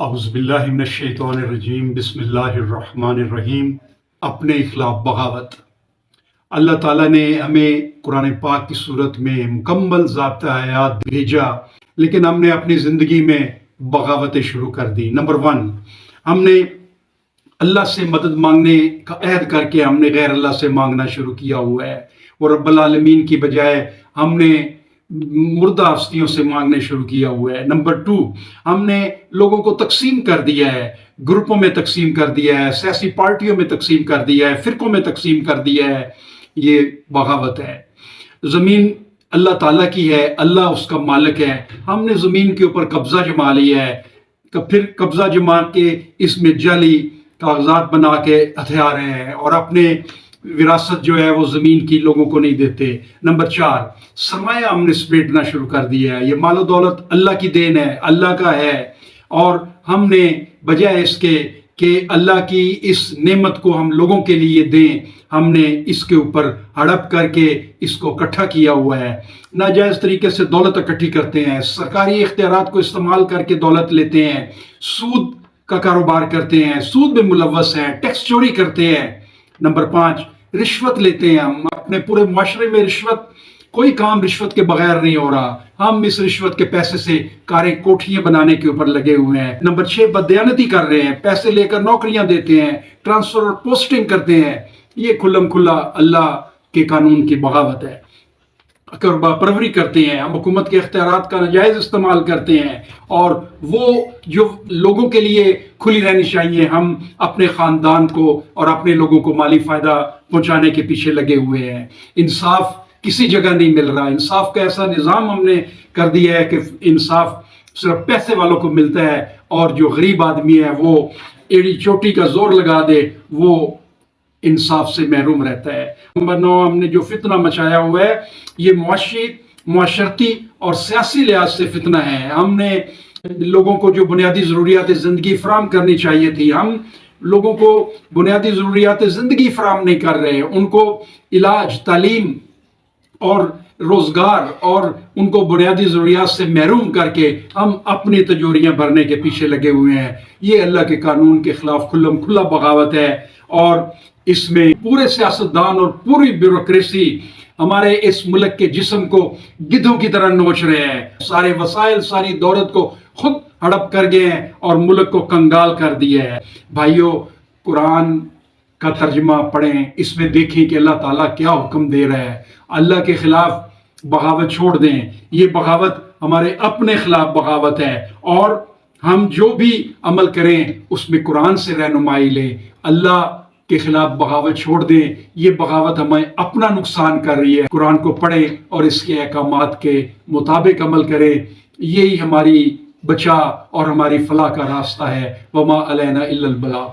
اعوذ باللہ من الشیطان الرجیم بسم اللہ الرحمن الرحیم۔ اپنے خلاف بغاوت۔ اللہ تعالیٰ نے ہمیں قرآن پاک کی صورت میں مکمل ضابطہ حیات بھیجا، لیکن ہم نے اپنی زندگی میں بغاوتیں شروع کر دی۔ نمبر 1، ہم نے اللہ سے مدد مانگنے کا عہد کر کے ہم نے غیر اللہ سے مانگنا شروع کیا ہوا ہے، اور رب العالمین کی بجائے ہم نے مردہ ہستیوں سے مانگنے شروع کیا ہوا ہے۔ نمبر 2، ہم نے لوگوں کو تقسیم کر دیا ہے، گروپوں میں تقسیم کر دیا ہے، سیاسی پارٹیوں میں تقسیم کر دیا ہے، فرقوں میں تقسیم کر دیا ہے۔ یہ بغاوت ہے۔ زمین اللہ تعالیٰ کی ہے، اللہ اس کا مالک ہے، ہم نے زمین کے اوپر قبضہ جما لیا ہے، پھر قبضہ جما کے اس میں جعلی کاغذات بنا کے ہتھیار رہے ہیں، اور اپنے وراثت جو ہے وہ زمین کی لوگوں کو نہیں دیتے۔ نمبر 4، سرمایہ ہم نے سمیٹنا شروع کر دیا ہے۔ یہ مال و دولت اللہ کی دین ہے، اللہ کا ہے، اور ہم نے بجائے اس کے کہ اللہ کی اس نعمت کو ہم لوگوں کے لیے دیں، ہم نے اس کے اوپر ہڑپ کر کے اس کو اکٹھا کیا ہوا ہے۔ ناجائز طریقے سے دولت اکٹھی کرتے ہیں، سرکاری اختیارات کو استعمال کر کے دولت لیتے ہیں، سود کا کاروبار کرتے ہیں، سود میں ملوث ہیں، ٹیکس چوری کرتے ہیں۔ نمبر 5، رشوت لیتے ہیں۔ ہم اپنے پورے معاشرے میں کوئی کام رشوت کے بغیر نہیں ہو رہا، ہم اس رشوت کے پیسے سے کاریں کوٹھیاں بنانے کے اوپر لگے ہوئے ہیں۔ نمبر 6، بددیانتی کر رہے ہیں، پیسے لے کر نوکریاں دیتے ہیں، ٹرانسفر اور پوسٹنگ کرتے ہیں۔ یہ کھلم کھلا اللہ کے قانون کی بغاوت ہے۔ قربا پروری کرتے ہیں، ہم حکومت کے اختیارات کا ناجائز استعمال کرتے ہیں، اور وہ جو لوگوں کے لیے کھلی رہنی چاہیے، ہم اپنے خاندان کو اور اپنے لوگوں کو مالی فائدہ پہنچانے کے پیچھے لگے ہوئے ہیں۔ انصاف کسی جگہ نہیں مل رہا۔ انصاف کا ایسا نظام ہم نے کر دیا ہے کہ انصاف صرف پیسے والوں کو ملتا ہے، اور جو غریب آدمی ہے وہ ایڑی چوٹی کا زور لگا دے وہ انصاف سے محروم رہتا ہے۔ نمبر 9، ہم نے جو فتنہ مچایا ہوا ہے یہ معاشرتی اور سیاسی لحاظ سے فتنہ ہے۔ ہم نے لوگوں کو جو بنیادی ضروریات زندگی فراہم کرنی چاہیے تھی، ہم لوگوں کو بنیادی ضروریات زندگی فراہم نہیں کر رہے، ان کو علاج، تعلیم اور روزگار اور ان کو بنیادی ضروریات سے محروم کر کے ہم اپنی تجوریاں بھرنے کے پیچھے لگے ہوئے ہیں۔ یہ اللہ کے قانون کے خلاف کھلم کھلا بغاوت ہے، اور اس میں پورے سیاستدان اور پوری بیوروکریسی ہمارے اس ملک کے جسم کو گدھوں کی طرح نوچ رہے ہیں۔ سارے وسائل، ساری دولت کو خود ہڑپ کر گئے ہیں اور ملک کو کنگال کر دیا ہے۔ بھائیو، قرآن کا ترجمہ پڑھیں، اس میں دیکھیں کہ اللہ تعالیٰ کیا حکم دے رہا ہے۔ اللہ کے خلاف بغاوت چھوڑ دیں، یہ بغاوت ہمارے اپنے خلاف بغاوت ہے، اور ہم جو بھی عمل کریں اس میں قرآن سے رہنمائی لیں۔ اللہ کے خلاف بغاوت چھوڑ دیں، یہ بغاوت ہمیں اپنا نقصان کر رہی ہے۔ قرآن کو پڑھیں اور اس کے احکامات کے مطابق عمل کریں، یہی ہماری بچا اور ہماری فلاح کا راستہ ہے۔ وما علینا الا البلاغ۔